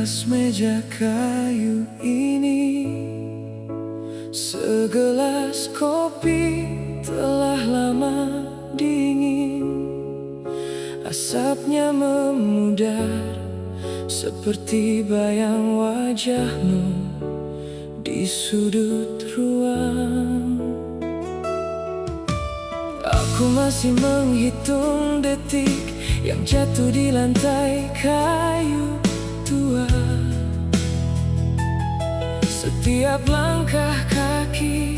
atas meja kayu ini, segelas kopi telah lama dingin. Asapnya memudar seperti bayang wajahmu di sudut ruang. Aku masih menghitung detik yang jatuh di lantai kayu tua. Setiap langkah kaki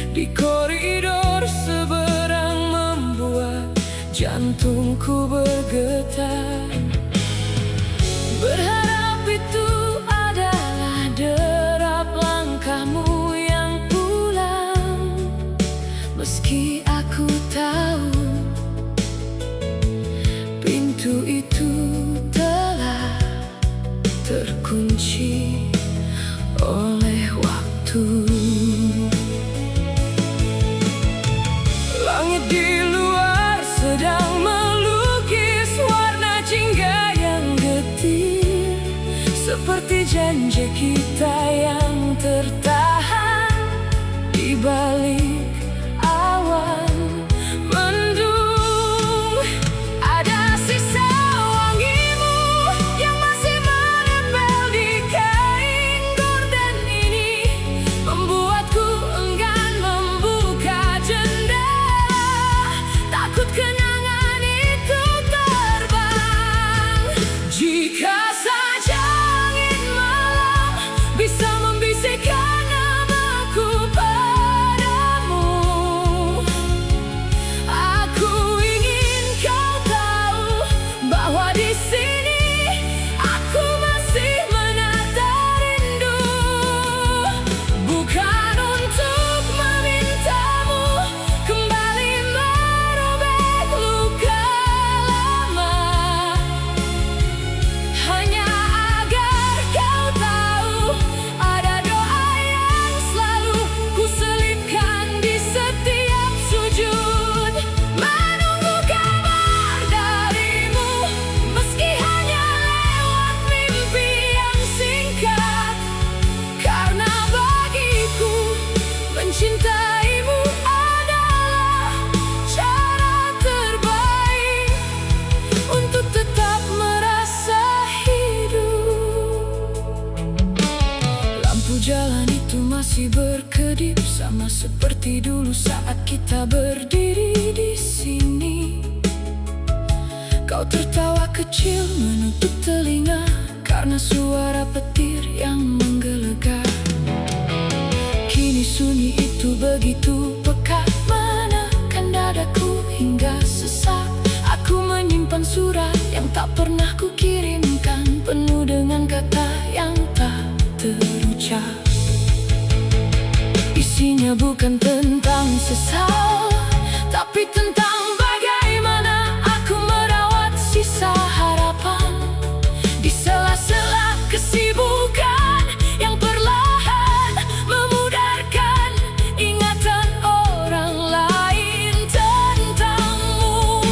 di koridor seberang membuat jantungku bergetar. Berharap itu adalah derap langkahmu yang pulang, meski aku tahu pintu itu telah terkunci oleh waktu. Langit di luar sedang melukis warna jingga yang getir, seperti janji kita yang tertahan di balik awan mendung. Ada sisa wangimu yang masih menempel di kain gorden ini, membuatku enggan membuka jendela, takut kenangan itu terbang. Jika saja angin malam bisa membisikkan namaku padamu, aku ingin kau tahu bahwa di sini aku masih menata rindu. Bukan untuk memintamu kembali merobek luka lama, hanya agar kau tahu ada doa yang selalu ku selipkan di setiap sujud, menunggu kabar darimu, meski hanya lewat mimpi yang singkat. Karena bagiku mencintaimu adalah cara terbaik untuk tetap merasa hidup. Lampu jalan itu masih berkedip, sama seperti dulu saat kita berdiri di sini. Kau tertawa kecil menutup telinga karena suara petir yang menggelegar. Kini sunyi itu begitu pekat menekan dadaku hingga sesak. Aku menyimpan surat yang tak pernah ku kirimkan, penuh dengan kata yang tak terucap. Isinya bukan tentang sesal, tapi tentang bagaimana aku merawat sisa harapan di sela-sela kesibukan yang perlahan memudarkan ingatan orang lain tentangmu.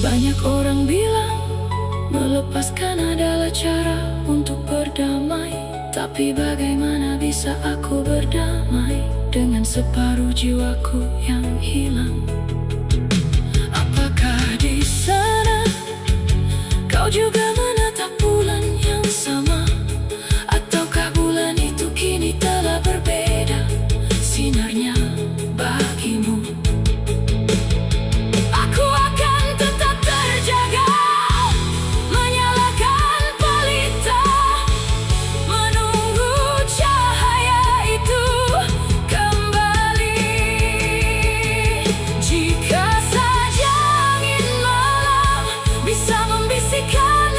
Banyak orang bilang melepaskan adalah cara untuk berdamai, tapi bagaimana bisa aku berdamai dengan separuh jiwaku yang hilang? Apakah di sana kau juga menatap bulan yang sama? Ataukah bulan itu kini telah berbeda sinarnya bagimu? Aku akan tetap terjaga, menyalakan pelita, menunggu cahaya itu kembali. Jika saja angin malam bisa membisikkan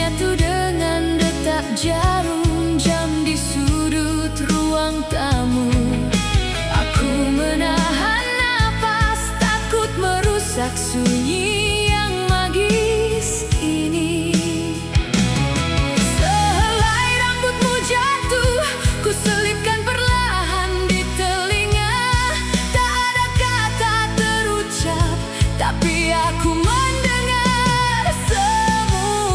menyatu dengan detak jarum jam di sudut ruang tamu. Aku menahan napas, takut merusak sunyi yang magis ini. Sehelai rambutmu jatuh, ku selipkan perlahan di telinga. Tak ada kata terucap, tapi aku mendengar semuanya.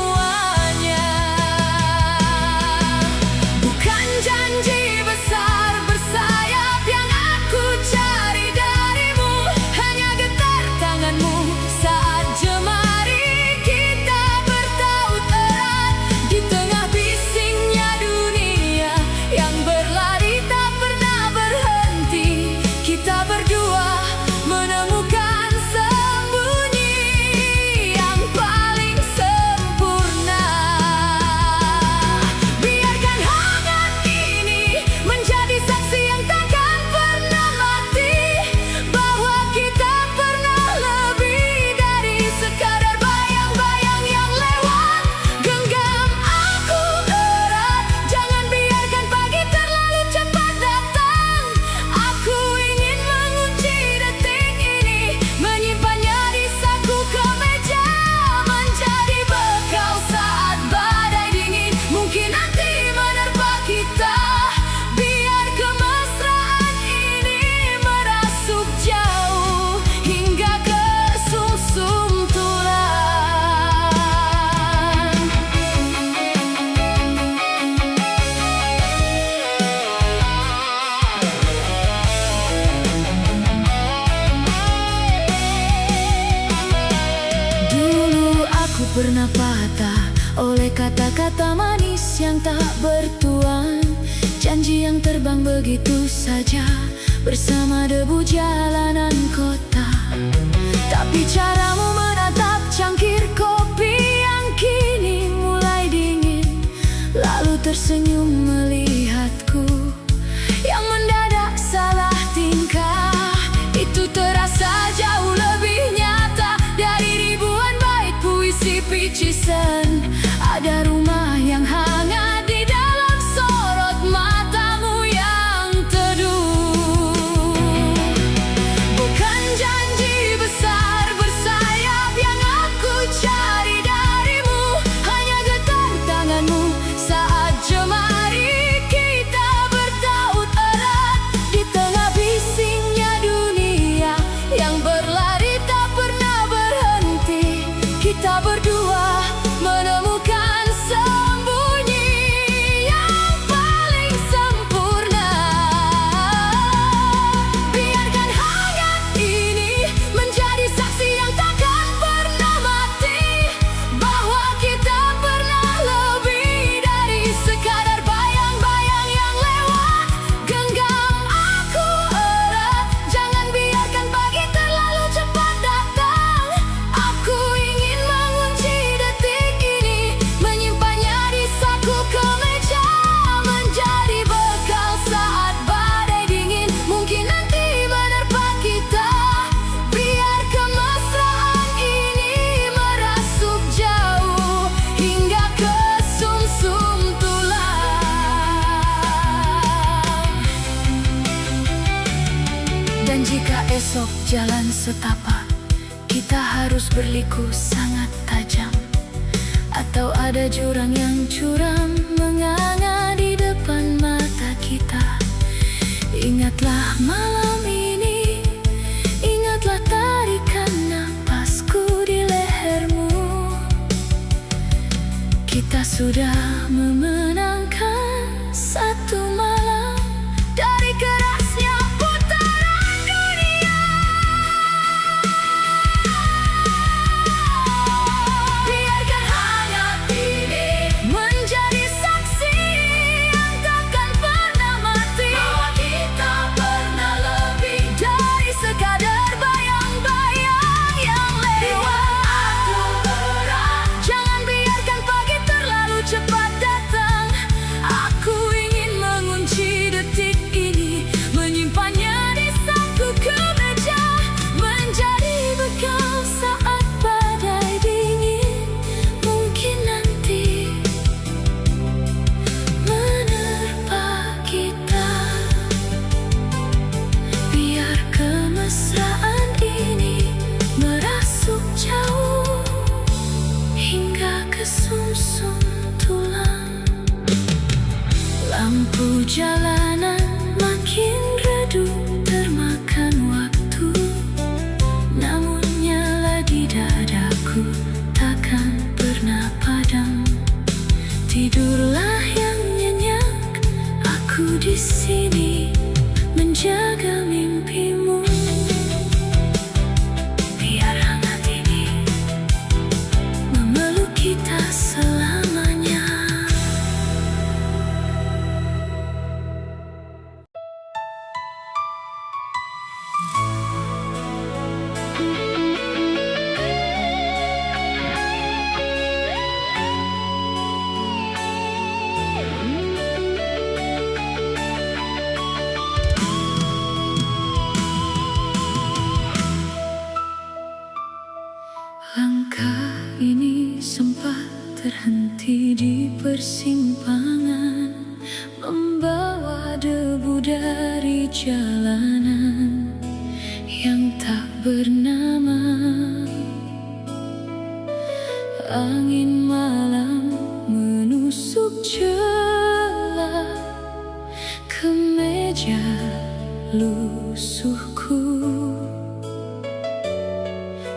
Bukan janji besar bersayap yang aku cari darimu, hanya getar tanganmu saat jemari kita bertaut erat. Di tengah bisingnya dunia yang berlari tak pernah berhenti, kita berdua menemukan sembunyi yang paling sempurna. Biarkan hangat ini menjadi saksi yang takkan pernah mati, bahwa kita pernah lebih dari sekadar bayang-bayang yang lewat. Genggam aku erat, jangan biarkan pagi terlalu cepat datang. Aku ingin mengunci detik ini, menyimpannya di saku kemeja, menjadi bekal saat badai dingin mungkin nanti menerpa kita. Biar kemesraan ini merasuk jauh hingga ke sumsum tulang. Dulu aku pernah patah oleh kata-kata manis yang tak bertuan, janji yang terbang begitu saja bersama debu jalanan kota. Tapi caramu menatap cangkir kopi yang kini mulai dingin, lalu tersenyum melihatku yang mendadak salah tingkah. Itu terasa jauh lebih nyata dari ribuan bait puisi picisan. Ada rumah yang hangat di dalam sorot matamu yang teduh. Bukan janji besar bersayap yang aku cari darimu, hanya getar tanganmu saat jemari kita bertaut erat. Di tengah bisingnya dunia yang berlari tak pernah berhenti, kita berdua menemukan sembunyi yang paling sempurna. Biarkan hangat ini menjadi saksi yang takkan pernah mati, bahwa kita pernah lebih dari sekadar bayang-bayang yang lewat. Genggam aku erat, jangan biarkan pagi terlalu cepat datang. Aku ingin mengunci detik ini, menyimpannya di saku kemeja, menjadi bekal saat badai dingin mungkin nanti menerpa kita. Biar kemesraan ini merasuk jauh hingga ke sumsum tulang. Dan jika esok jalan setapak, kita harus berliku sangat tajam, atau ada jurang yang curam menganga di depan mata kita. Ingatlah malam ini, ingatlah tarikan napasku di lehermu. Kita sudah memenangkan satu malam dari kerasnya putaran dunia. Biarkan hangat ini menjadi saksi yang takkan pernah mati, bahwa kita pernah lebih dari sekadar bayang-bayang yang lewat. Aku berat, jangan biarkan pagi terlalu cepat datang. Aku ingin ke sumsum tulang. Lampu jalanan makin redup termakan waktu, namun nyala di dadaku takkan pernah padam. Tidurlah yang nyenyak, aku di sini menjaga mimpimu. Biar hangat ini memeluk kita selamanya. Langkah ini sempat terhenti di persimpangan, membawa debu dari jalanan yang tak bernama. Angin malam menusuk celah kemeja lusuhku,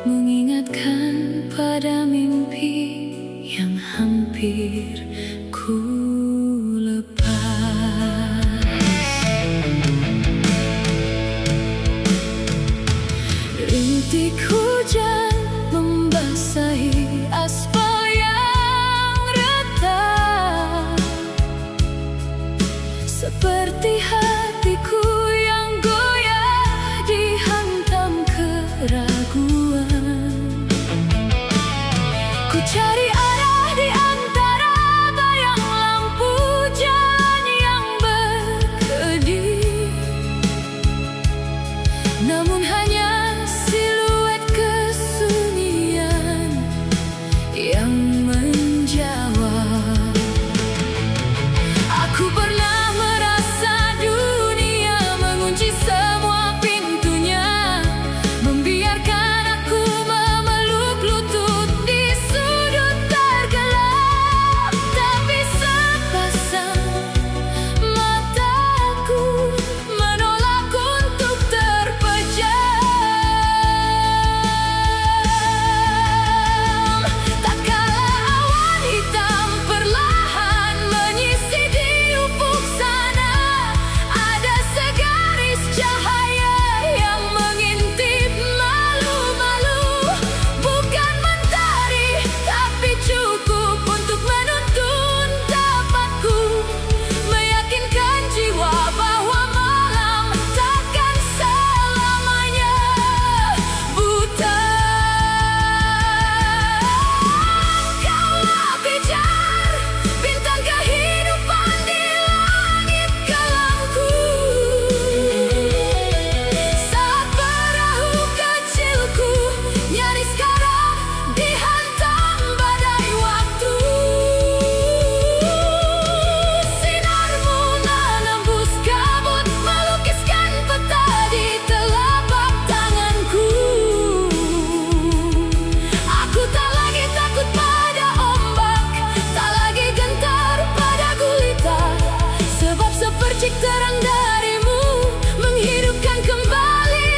mengingatkan pada mimpi yang hampir ku lepas. Rintik hujan membasahi aspal yang retak, seperti hatiku yang goyah dihantam keraguan. Ku cari arah di antara bayang lampu jalan yang berkedip, namun hanya siluet kesunyian yang menjawab. Aku pernah merasa dunia mengunci semua pintunya, membiarkan aku memeluk lutut di sudut tergelap. Tapi sepasang mataku menolak untuk terpejam. Tak kala awan hitam perlahan menyisi di ufuk sana, ada segaris cahaya yang mengintip malu-malu. Bukan mentari, tapi cukup untuk menuntun tapatku, meyakinkan jiwa bahwa malam takkan selamanya buta. Kaulah pijar bintang kehidupan di langit kelamku. Saat perahu kecilku nyaris karam dihantam badai waktu, sinarmu menembus kabut, melukiskan peta di telapak tanganku. Aku tak lagi takut pada ombak, tak lagi gentar pada gulita, sebab sepercik terang darimu menghidupkan kembali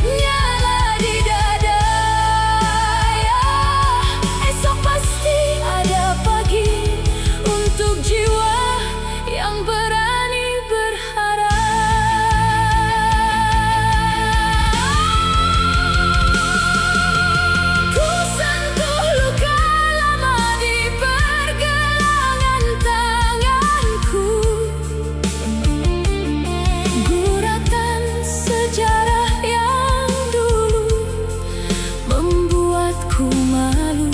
nyala di dada. Ya, esok pasti ada pagi untuk jiwa yang berani berharap. Ku sentuh luka lama di pergelangan tanganku, guratan sejarah yang dulu membuatku malu.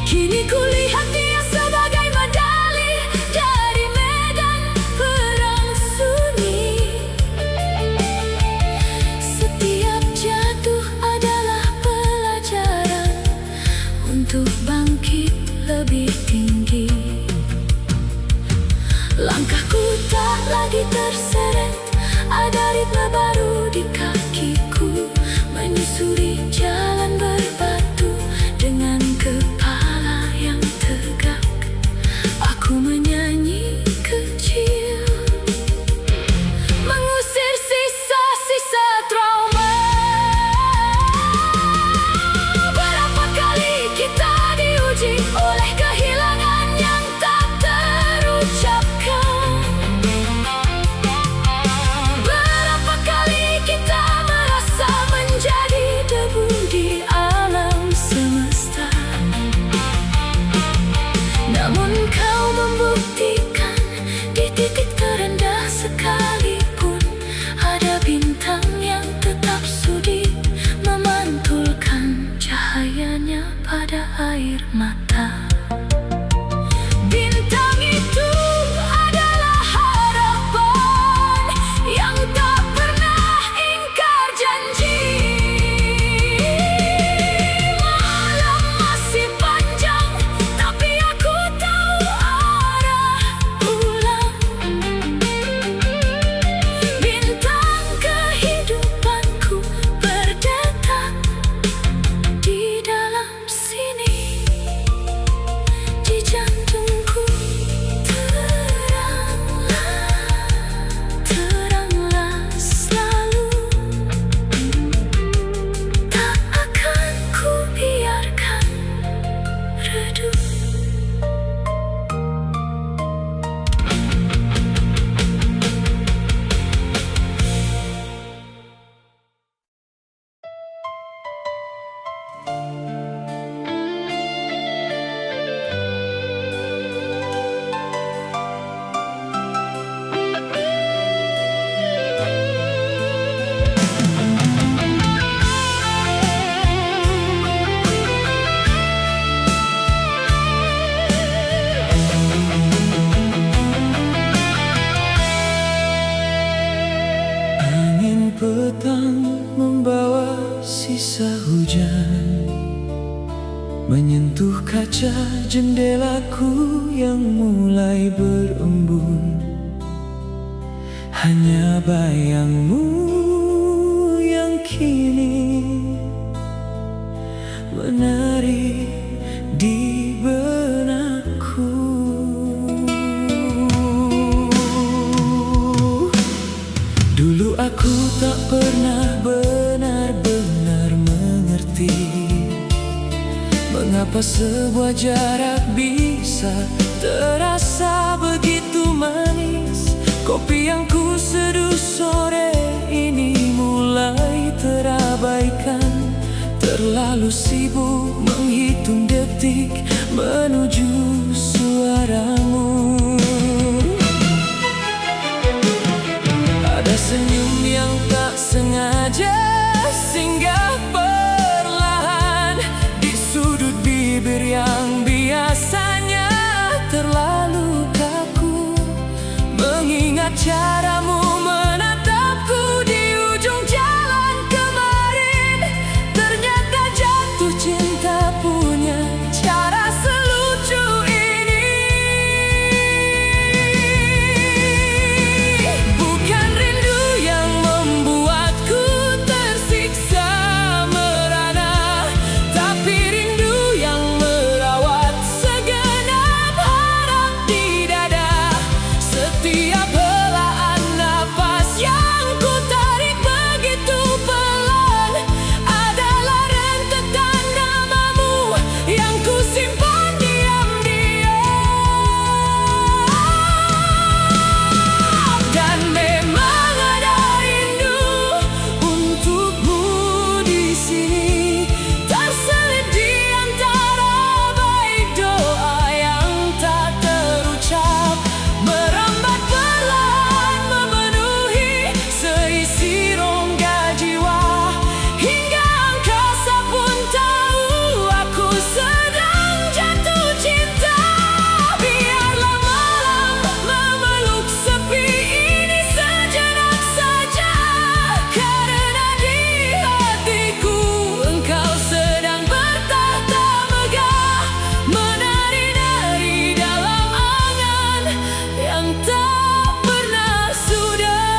Kini kulihat dia sebagai medali dari medan perang sunyi. Setiap jatuh adalah pelajaran untuk bangkit lebih tinggi. Langkahku tak lagi terseret, ada ritme baru di kakiku, menyusuri jalan berbatu dengan ada air mata. Bintang itu adalah harapan yang tak pernah ingkar janji. Malam masih panjang, tapi aku tahu arah pulang. Bintang kehidupanku berdetak di dalam sini, di jantungku. Teranglah selalu, tak akan ku biarkan redup. Angin petang membawa sisa hujan, menyentuh kaca jendelaku yang mulai berembun. Hanya bayangmu yang kini menari di benakku. Dulu aku tak pernah benar-benar mengerti mengapa sebuah jarak bisa terasa begitu manis. Kopi yang ku seduh sore ini mulai terabaikan, terlalu sibuk menghitung detik menuju suaramu. Ada senyum yang tak sengaja singgah perlahan di sudut bibir yang biasanya terlalu kaku. Mengingat caramu menatapku di ujung jalan kemarin, ternyata jatuh cinta punya cara selucu ini. Bukan rindu yang membuatku tersiksa merana, tapi rindu yang merawat segenap harap di dada. Setiap helaan nafas yang ku tarik begitu pelan adalah rentetan namamu yang ku simpan diam-diam. Dan memang ada rindu untukmu di sini, terselip di antara baik doa yang tak terucap, merambat perlahan memenuhi seisi rongga jiwa. Hingga angkasa pun tahu aku sedang jatuh cinta. Biarlah malam memeluk sepi ini sejenak saja, karena di hatiku engkau sedang bertahta megah, menari-nari dalam angan yang tak pernah sudah.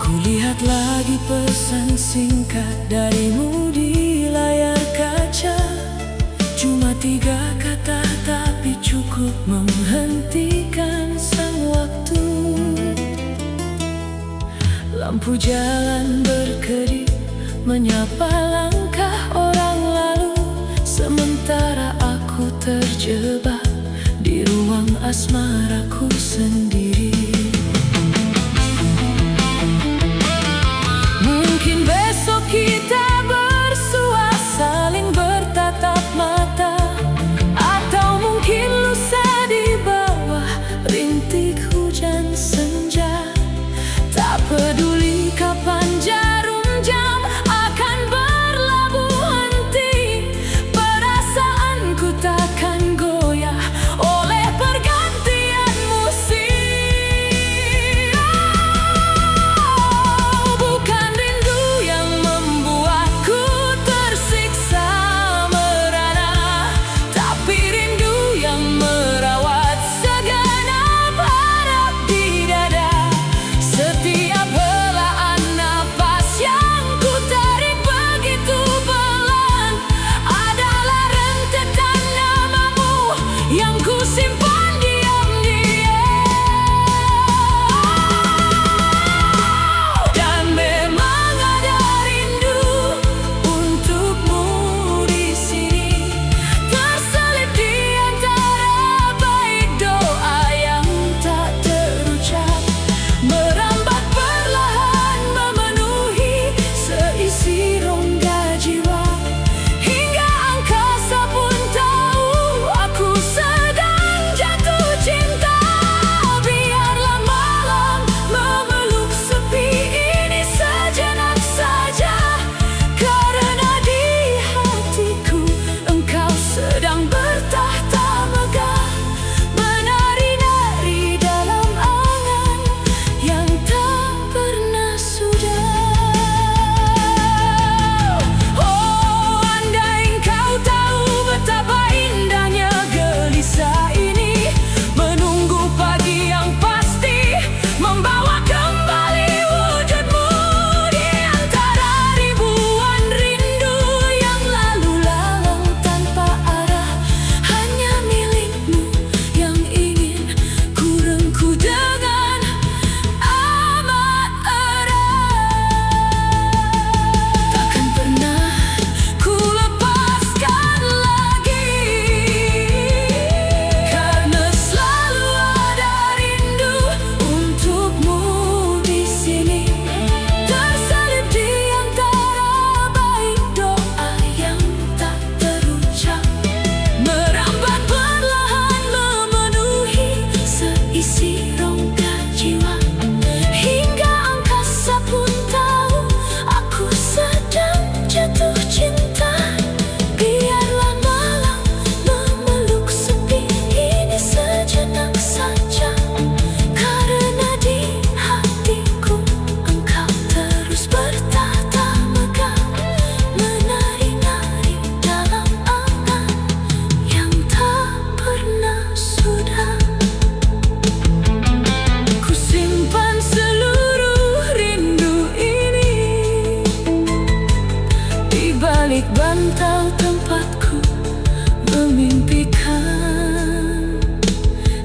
Kulihat lagi pesan singkat darimu di layar kaca. Cuma 3 kata tapi cukup menghentikan sang waktu. Lampu jalan berkedip menyapa langkah orang lalu, sementara aku terjebak di ruang asmaraku sendiri. Mungkin besok kita bersua saling bertatap mata, atau mungkin lusa di bawah rintik hujan senja. Tak peduli kapan jarum jam pantau tempatku memimpikan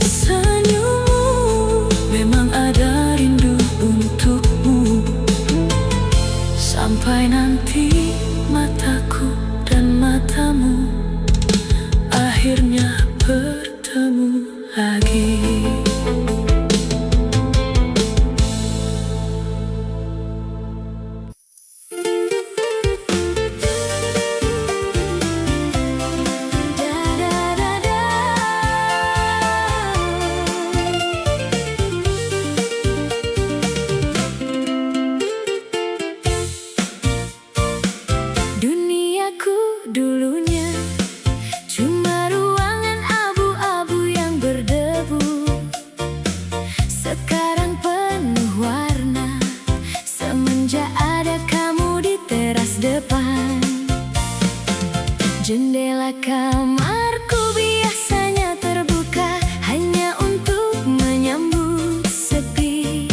senyummu. Memang ada rindu untukmu. Sampai nanti mataku dan matamu akhirnya bertemu lagi. Duniaku dulunya cuma ruangan abu-abu yang berdebu. Sekarang penuh warna semenjak ada kamu di teras depan. Jendela kamarku biasanya terbuka hanya untuk menyambut sepi.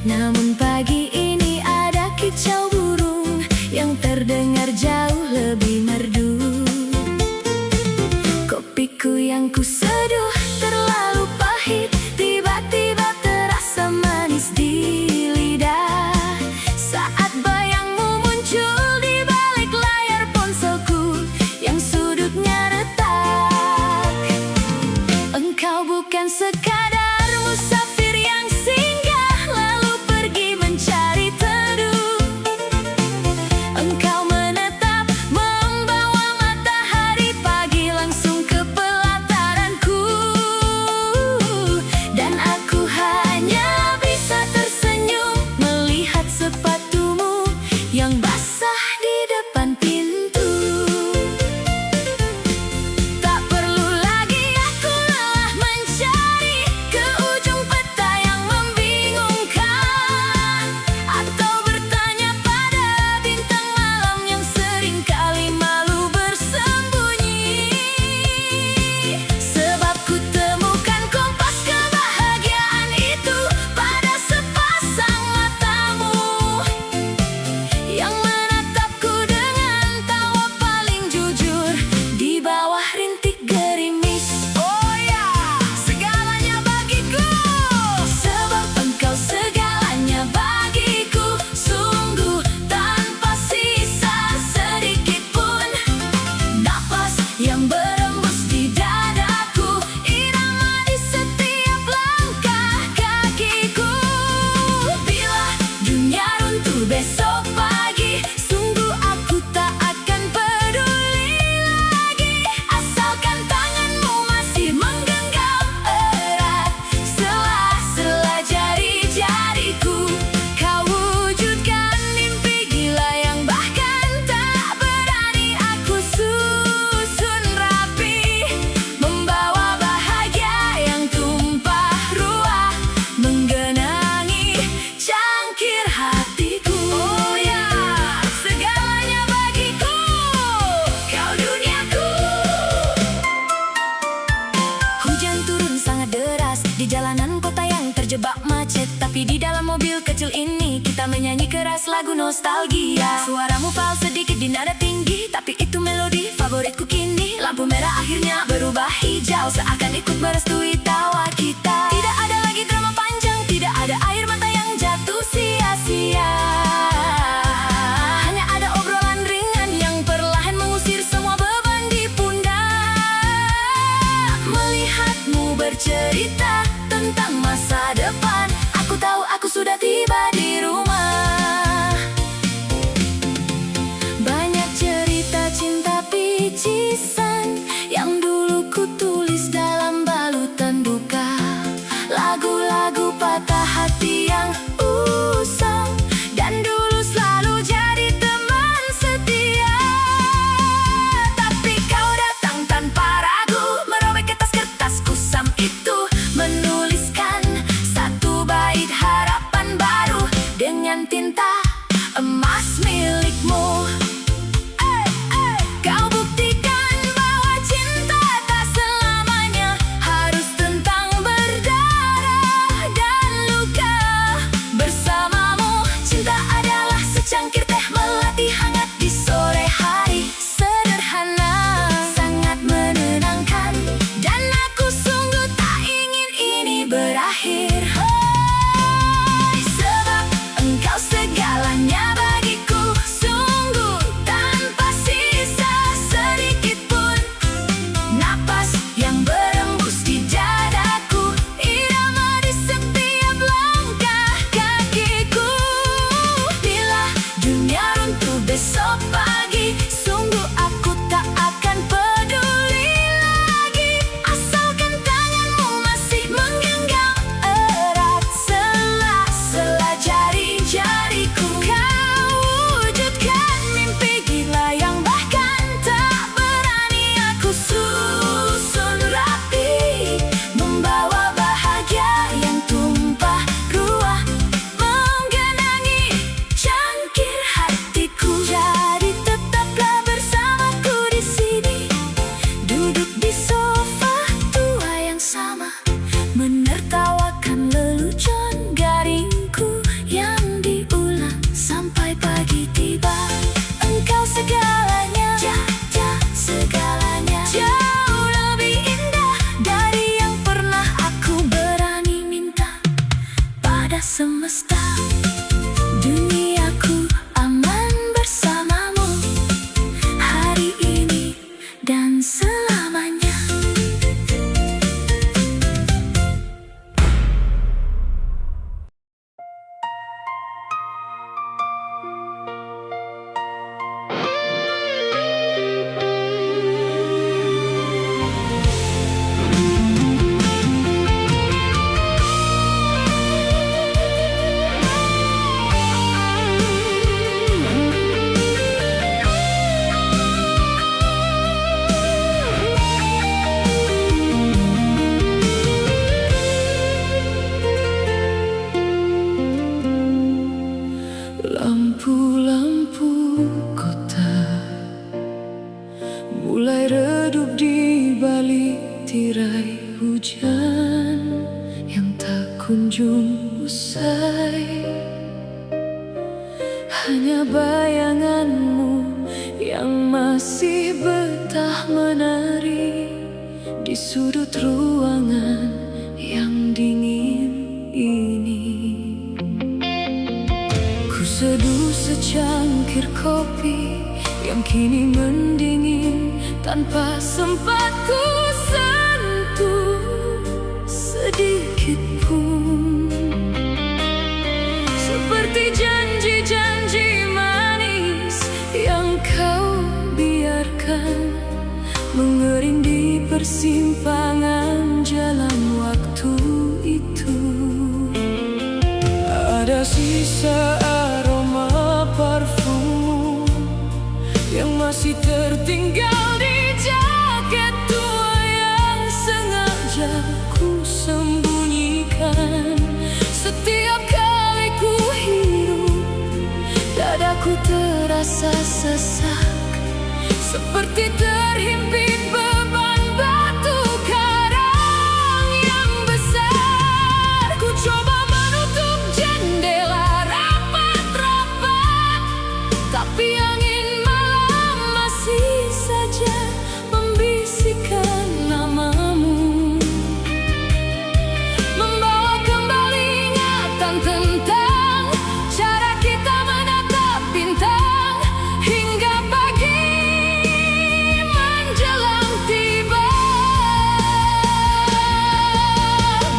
Namun pagi ini ada kicau burung yang terdengar jauh lebih merdu. Kopiku yang kuseduh terlalu pahit tiba-tiba terasa manis di lidah saat bayangmu muncul di balik layar ponselku yang sudutnya retak. Engkau bukan sekadar musafir yang singgah lalu pergi mencari teduh. Engkau menetap membawa matahari pagi langsung ke pelataranku. Dan aku hanya bisa tersenyum melihat sepatumu yang basah di depan pintu. Tak perlu lagi aku lelah mencari ke ujung peta yang membingungkan, atau bertanya pada bintang malam yang seringkali malu bersembunyi. Sebab ku temukan kompas kebahagiaan itu pada sepasang matamu yang menatapku dengan tawa paling jujur di bawah rintik gerimis. Oh ya, segalanya bagiku, sebab engkau segalanya bagiku. Sungguh tanpa sisa sedikit pun. Napas yang berembus di dadaku, irama di setiap langkah kakiku. Bila dunia runtuh besok pagi, sungguh aku tak akan peduli lagi, asalkan tanganmu masih menggenggam erat sela-sela jari-jariku. Kau wujudkan mimpi gila yang bahkan tak berani aku susun rapi, membawa bahagia yang tumpah ruah menggenangi cangkir hatiku. Oh ya, segalanya bagiku, kau duniaku. Hujan turun sangat deras di jalanan kota yang terjebak macet, tapi di dalam mobil kecil ini kita menyanyi keras lagu nostalgia. Suaramu fals sedikit di nada tinggi, tapi itu melodi favoritku kini. Lampu merah akhirnya berubah hijau, seakan ikut merestui tawa kita. Tidak ada lagi drama panjang, tidak ada air mata yang jatuh sia-sia. Hanya ada obrolan ringan yang perlahan mengusir semua beban di pundak. Melihatmu bercerita tentang masa depan, aku tahu aku sudah tiba di rumah. Banyak cerita cinta picisan yang dulu ku tulis dalam balutan duka. Lagu-lagu patah hati yang usang dan dulu selalu jadi teman setia. Tapi kau datang tanpa ragu, merobek kertas-kertas kusam itu, menuliskan satu bait harapan baru dengan tinta emas milikmu. Kau buktikan bahwa cinta tak selamanya harus tentang berdarah dan luka. Bersamamu cinta adalah secangkir teh melati hangat di sore hari. pagi tiba, engkau segalanya, segalanya jauh lebih indah dari yang pernah aku berani minta pada semesta. Duniaku aman bersamamu hari ini dan selamanya. Lampu-lampu kota mulai redup di balik tirai hujan yang tak kunjung usai. Hanya bayanganmu yang masih betah menari di sudut ruangan yang dingin ini. Seduh secangkir kopi yang kini mendingin tanpa sempat ku sentuh sedikit pun. Seperti janji-janji manis yang kau biarkan mengering di persimpangan jalan waktu itu. Ada sisa aroma parfum yang masih tertinggal di jaket tua yang sengaja ku sembunyikan. Setiap kali ku hirup, dadaku terasa sesak, seperti terhimpit beban batu karang yang besar. Ku coba menutup jendela rapat-rapat, tapi angin malam masih saja membisikkan namamu, membawa kembali ingatan tentang cara kita menatap bintang hingga pagi menjelang tiba.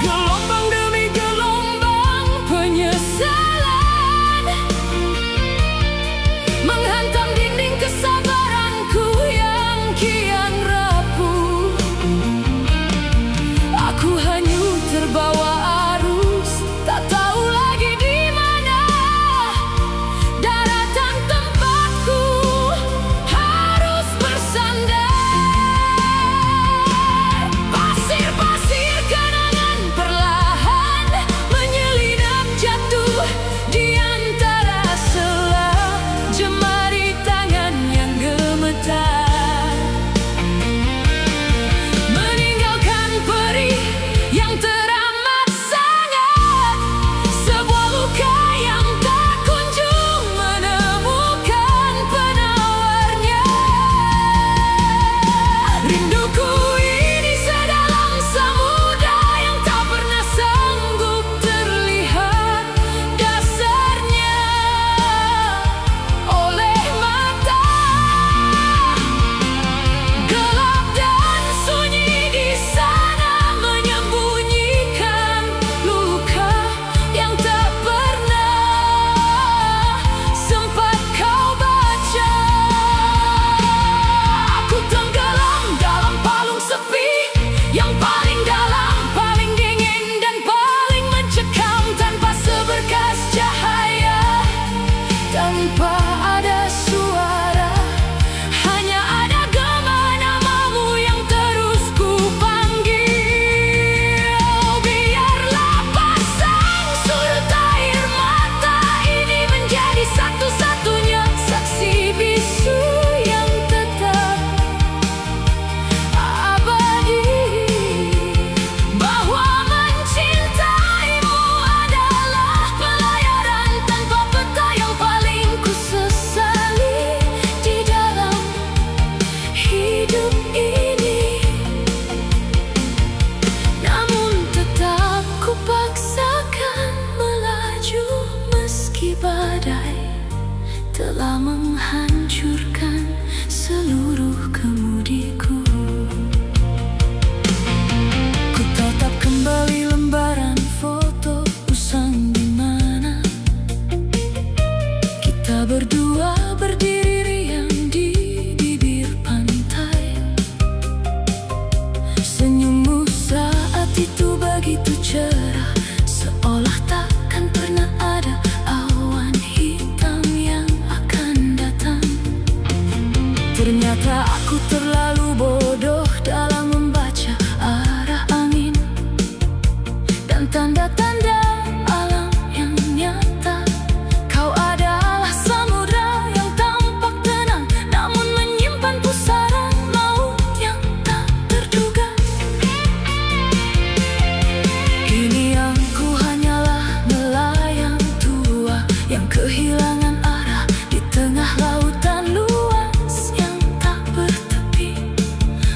Gelombang demi gelombang penyesalan menghantam dinding kesabaranku yang kian rapuh. Aku hanyut terbawa arus, tak tahu lagi di mana daratan tempatku harus bersandar. Pasir-pasir kenangan perlahan menyelinap jatuh di antara sela jemari tangan yang gemetar, meninggalkan perih yang teramat sangat, sebuah luka yang tak kunjung menemukan penawarnya. Rinduku ini sedalam samudra yang tak pernah sanggup terlihat dasarnya oleh mata. Gelap dan sunyi di sana menyembunyikan luka yang tak pernah sempat kau baca. Aku tenggelam dalam palung sepi yang paling dalam, paling dingin dan paling mencekam, tanpa seberkas cahaya, tanpa ada suara, hanya ada gema namamu yang terus ku panggil. Biarlah pasang surut air mata ini menjadi satu-satunya saksi bisu yang tetap abadi, bahwa mencintaimu adalah pelayaran tanpa peta yang paling ku Kita berdua berdiri riang di bibir pantai. Senyummu saat itu begitu cerah, seolah takkan pernah ada awan hitam yang akan datang. Ternyata aku terlalu bodoh dalam membaca arah angin dan tanda-tanda alam yang nyata. Kau adalah samudra yang tampak tenang, namun menyimpan pusaran laut yang tak terduga. Kini aku hanyalah nelayan tua yang kehilangan arah di tengah lautan luas yang tak bertepi,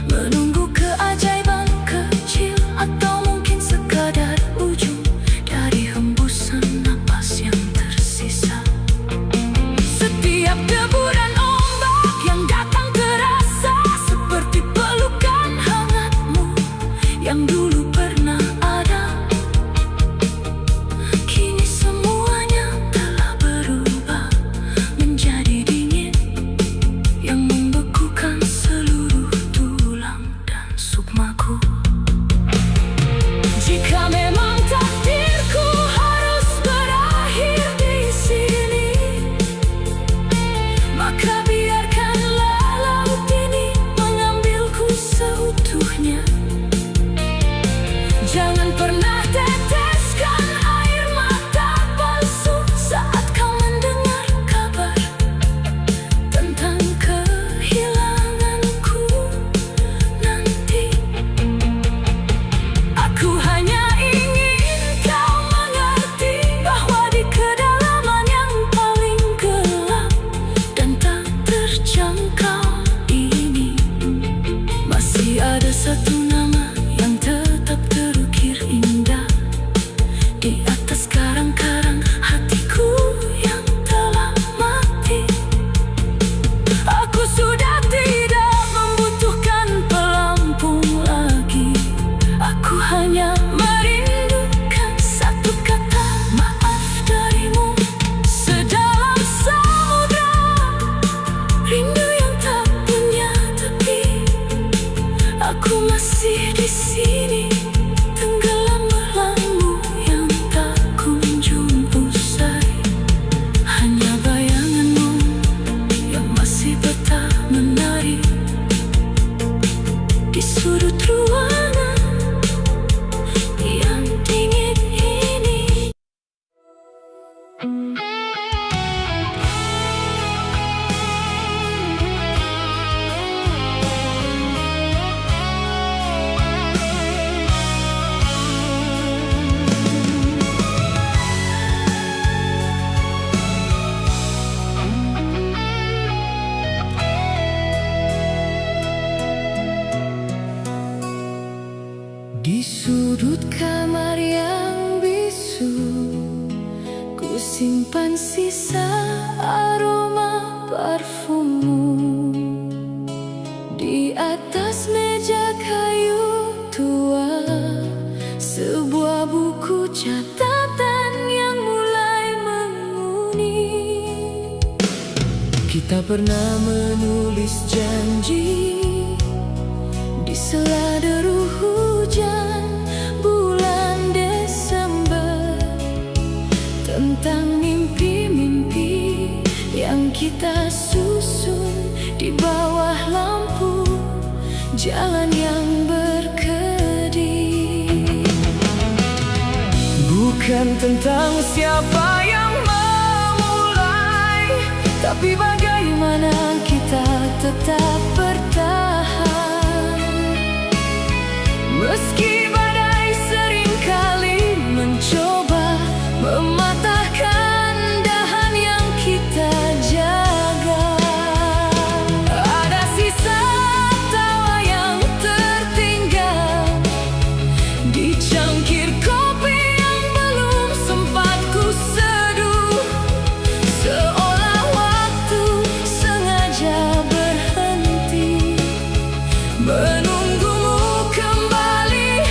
menunggu keajaiban kecil atau mungkin sekadar ujung dari hembusan napas yang tersisa. Setiap deburan ombak yang datang terasa seperti pelukan hangatmu yang dulu pernah ada. Kini semuanya telah berubah menjadi dingin yang membekukan seluruh tulang dan sukmaku. Jika memang takdirku harus berakhir di sini, maka biarkanlah laut ini mengambilku seutuhnya. Jangan pernah teteskan air mata palsu saat kau mendengar kabar tentang kehilanganku nanti. Aku hanya ingin kau mengerti bahwa di kedalaman yang paling gelap dan tak terjangkau ini, masih ada satu nama yang tetap terukir indah di atas karang-karang hatiku yang telah mati. Aku sudah tidak membutuhkan pelampung lagi. Aku hanya merindukan satu kata maaf darimu. Sedalam samudra rindu yang tak punya tepi, aku masih di sini, tenggelam melangmu yang tak kunjung usai. Hanya bayanganmu yang masih betah menari di sudut ruangan yang dingin ini. Di sudut kamar yang bisu, ku simpan sisa aroma parfummu. Di atas meja kayu tua, sebuah buku catatan yang mulai menguni. Kita pernah menulis janji di sela deru hujan bulan Desember, tentang mimpi-mimpi yang kita susun di bawah lampu jalan yang berkedip. Bukan tentang siapa yang memulai, tapi bagaimana kita tetap bertahan. Meski badai seringkali mencoba mematahkan dahan yang kita jaga, ada sisa tawa yang tertinggal di cangkir kopi yang belum sempat ku seduh, seolah waktu sengaja berhenti menunggumu kembali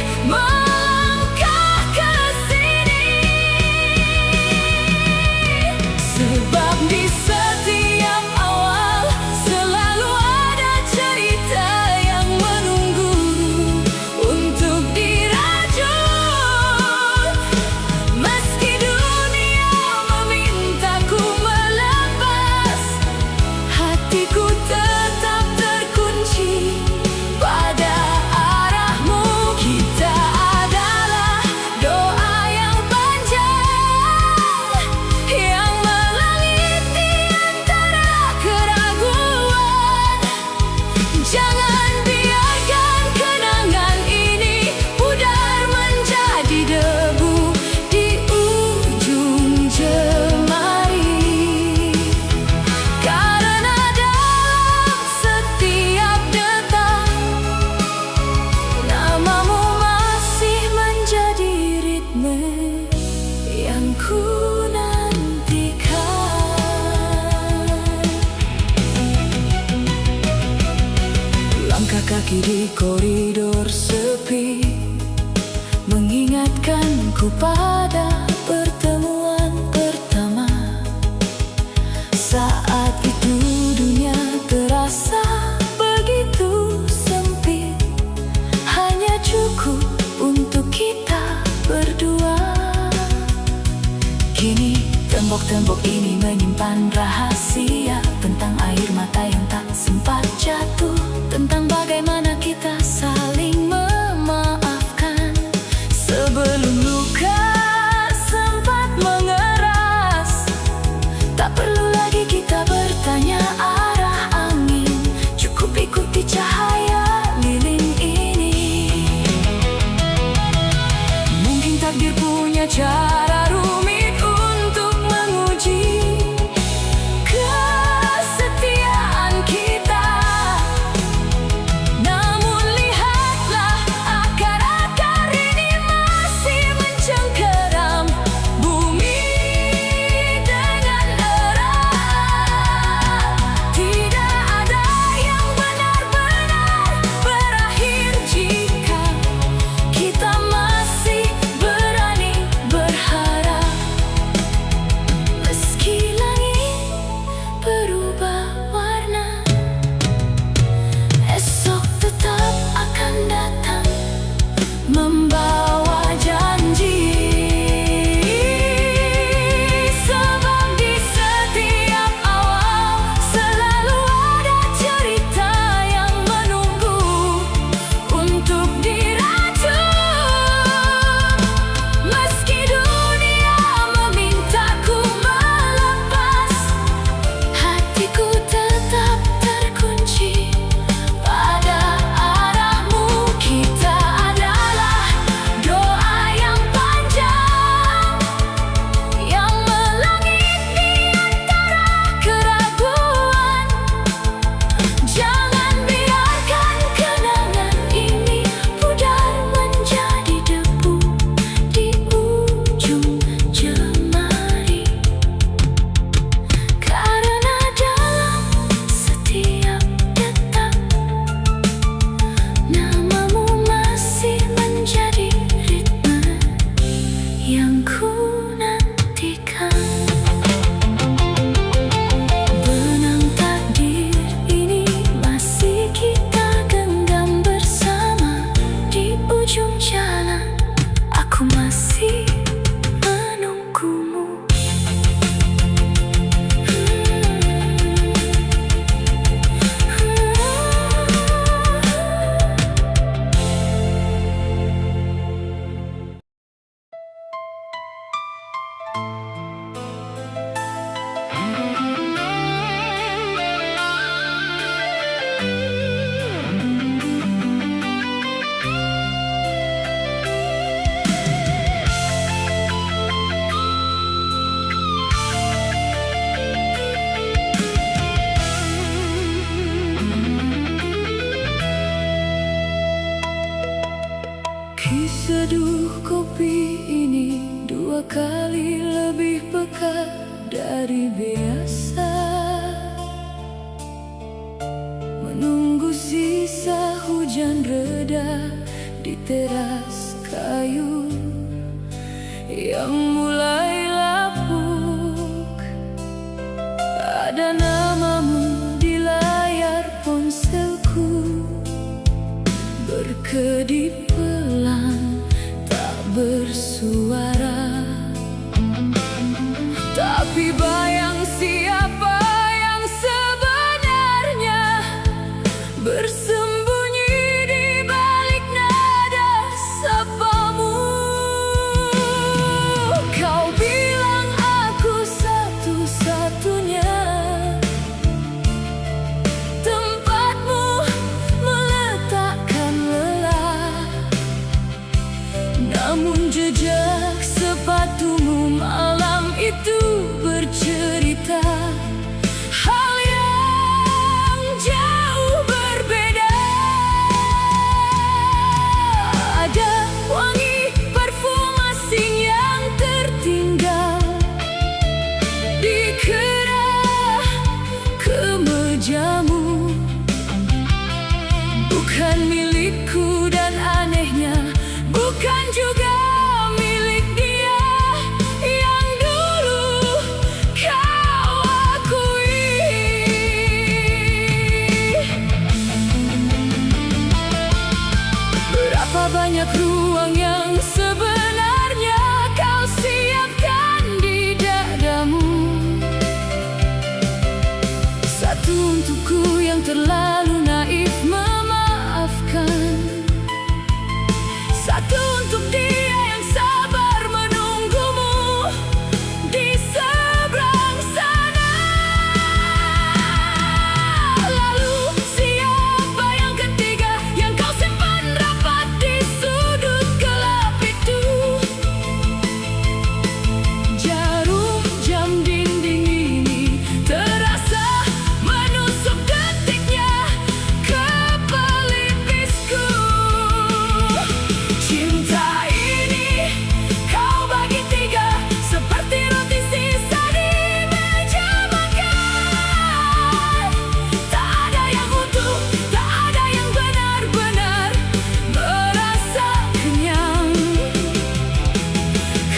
kaki di koridor sepi, mengingatkanku pada pertemuan pertama. Saat itu dunia terasa begitu sempit, hanya cukup untuk kita berdua. Kini tembok-tembok ini menyimpan rahasia tentang air mata yang tak sempat jatuh, tentang bagaimana kita saling memaafkan sebelum luka sempat mengeras. Tak perlu lagi kita bertanya arah angin, cukup ikuti cahaya lilin ini. Mungkin takdir punya cara rumit untuk menguji kesetiaan kita. Namun lihatlah, akar-akar ini masih mencengkeram bumi dengan erat. Tidak ada yang benar-benar berakhir jika kita masih berani berharap. Meski langit berubah warna, esok tetap akan datang membawa janji. Sebab di setiap awal selalu ada cerita yang menunggu untuk diracun. Meski dunia memintaku melepas, hatiku tetap terkunci pada arahmu. Kita adalah doa yang panjang yang melangit di antara keraguan. Jangan biarkan kenangan ini pudar menjadi debu di ujung jemari. Karena dalam setiap detak, namamu masih menjadi ritme yang ku nantikan. Benang takdir ini masih kita genggam bersama. Di ujung jalan, aku masih menunggumu. Seduh kopi ini 2 kali lebih pekat dari biasa. Menunggu sisa hujan reda di teras kayu yang mulai lapuk. Ada namamu di layar ponselku, berkedip pelan, tak bersuara. Tapi bayang siapa yang sebenarnya bersembunyi di balik nada sapamu. Kau bilang aku satu-satunya tempatmu meletakkan lelah. Satu untukku yang terlalu naif memaafkan. Satu untuk dia yang sabar menunggumu di seberang sana. Lalu siapa yang ketiga yang kau simpan rapat di sudut gelap itu? Jarum jam dinding ini terasa menusuk detiknya ke pelipisku. Cinta ini kau bagi tiga seperti roti sisa di meja makan. Tak ada yang utuh, tak ada yang benar-benar merasa kenyang.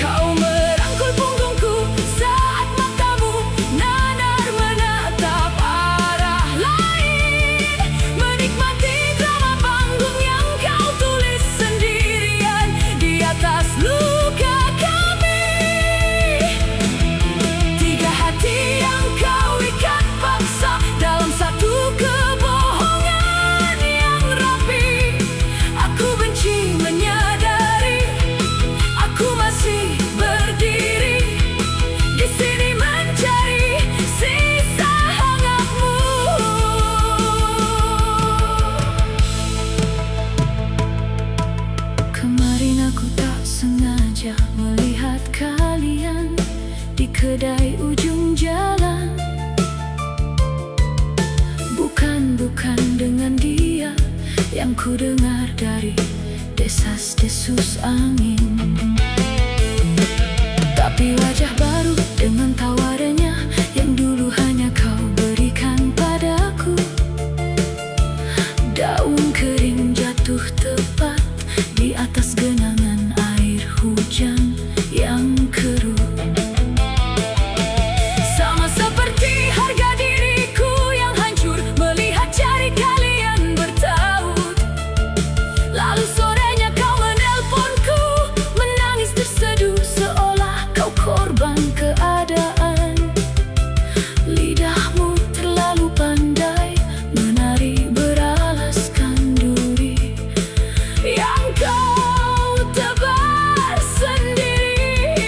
Kau merangkul punggungku saat matamu nanar menatap arah lain, menikmati drama panggung yang kau tulis sendirian di atas luka kami. Tiga hati yang kau ikat paksa dalam satu kebohongan yang rapi. Aku benci menyadari aku masih berdiri di sini mencari sisa hangatmu. Kemarin aku tak sengaja melihat kalian di kedai ujung jalan. Bukan dengan dia yang ku dengar dari desas-desus angin, tapi wajah baru dengan tawarannya yang dulu hanya kau berikan padaku. Daun kering jatuh tepat di atas genangan air hujan yang keruh. Sama seperti harga diriku yang hancur melihat jari kalian bertaut. Lalu sorenya kau menelponku, menangis terseduh seolah kau korban keadaan. Lidahmu terlalu pandai menari beralaskan duri yang kau tebar sendiri.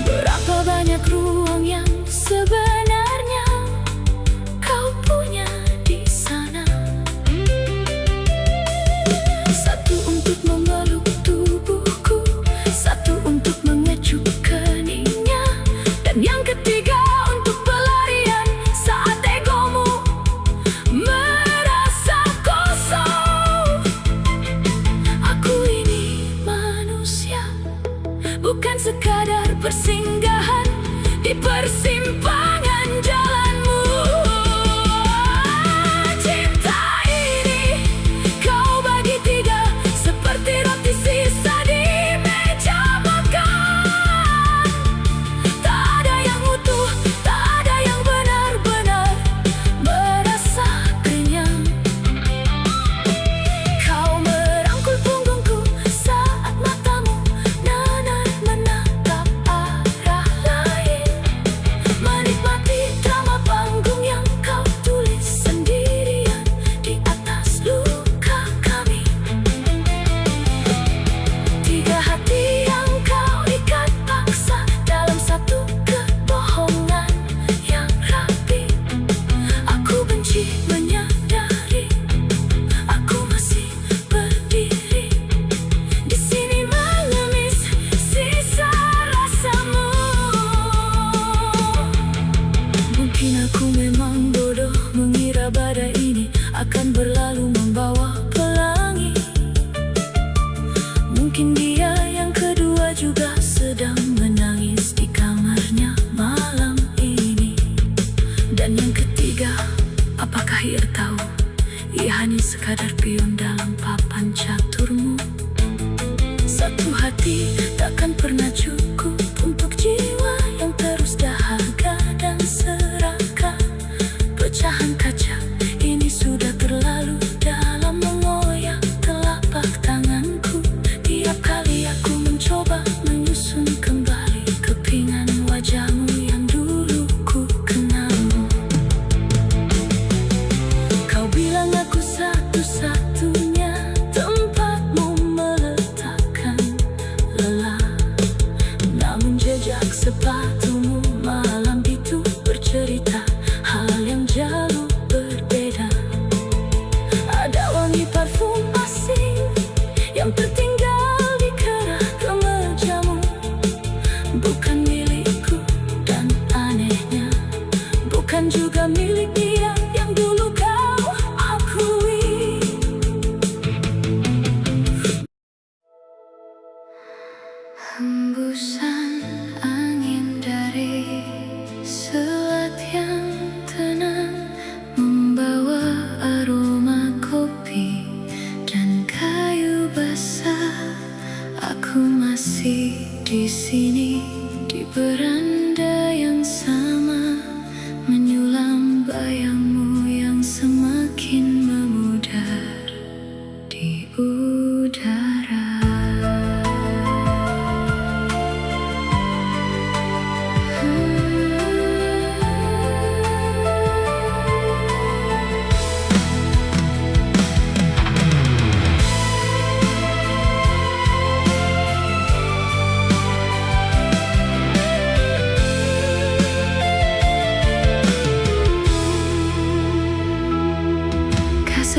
Berapa banyak ruang yang sebenarnya kau punya di sana? Satu untuk memeluk tubuhku, satu untuk mengecup keningnya, dan yang ketiga untuk pelarian saat egomu merasa kosong. Aku ini manusia, bukan sekadar persinggahan di persimpangan jalanmu. Cinta ini kau bagi tiga seperti roti sisa di meja makan. Tak ada yang utuh, tak ada yang benar-benar merasa kenyang. Kau merangkul punggungku saat matamu nanar menatap arah lain, menikmati drama panggung yang kau tulis sendirian di atas luka kami. Tiga hati yang kau ikat paksa dalam satu kebohongan yang rapi. Aku benci menyadari aku masih berdiri di sini mengemis sisa rasamu. Mungkin aku memang bodoh mengira badai ini akan berlalu membawa pelangi. Mungkin dia yang kedua juga sedang menangis di kamarnya malam ini. Dan yang ketiga, apakah ia tahu ia hanya sekadar pion dalam papan caturmu? Satu hati takkan pernah cukup untuk jiwa yang terus dahaga dan serakah. Pecahan kaca ini sudah terlalu dalam mengoyak telapak tanganku. Tiap kali aku mencoba menyusun kembali kepingan wajahmu yang dulu ku kenal.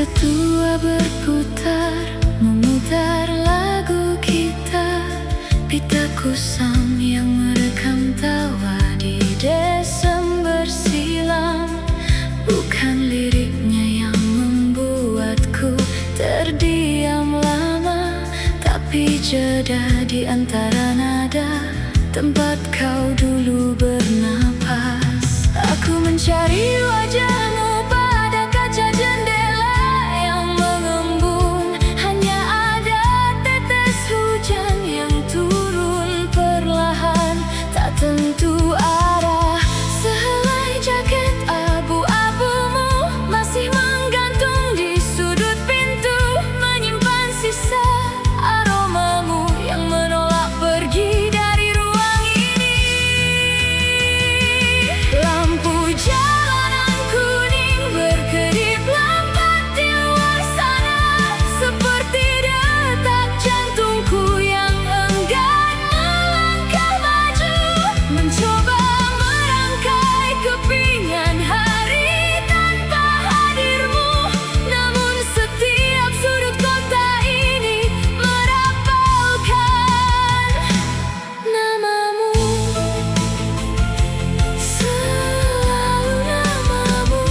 setua berputar, memutar lagu kita. Pita kusam yang merekam tawa di Desember silam. Bukan liriknya yang membuatku terdiam lama, tapi jeda di antara nada tempat kau dulu bernapas. Aku mencari wajahmu pada kaca jendela yang mengembun. Hanya ada tetes hujan yang turun perlahan, tak tentu arah. Sehelai jaket abu-abumu masih menggantung di sudut pintu, menyimpan sisa aromamu yang menolak pergi dari ruang ini. Lampu jalanan kuning berkedip lambat di luar sana, seperti detak jantungku yang enggan melangkah maju, mencoba merangkai kepingan hari tanpa hadirmu. Namun setiap sudut kota ini merapalkan namamu, selalu namamu.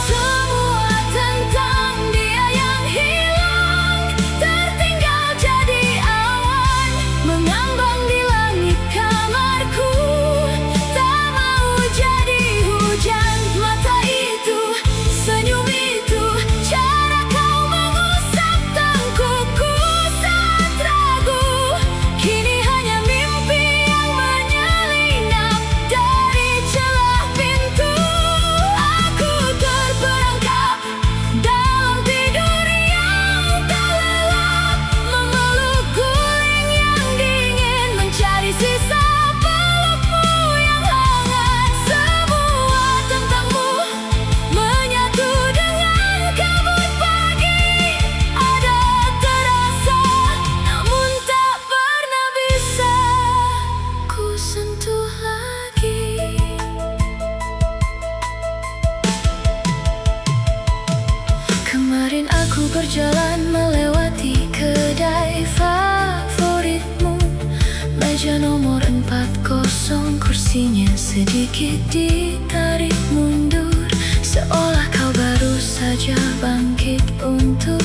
Semua tentang dia yang hilang, tertinggal jadi awan, mengambang di langit kamarku. Tak mau jadi hujan. Mata itu, senyum itu, cara kau mengusap tengkukku saat ragu, kini hanya mimpi yang menyelinap dari celah pintu. Aku terperangkap dalam tidur yang tak lelap, memeluk guling yang dingin, mencari sisa pelukmu yang hangat. Semua tentangmu menyatu dengan kabut pagi, ada terasa namun tak pernah bisa ku sentuh lagi. Kemarin aku berjalan melewati kedai favoritmu, meja nomor 40, kursinya sedikit ditarik mundur, seolah kau baru saja bangkit untuk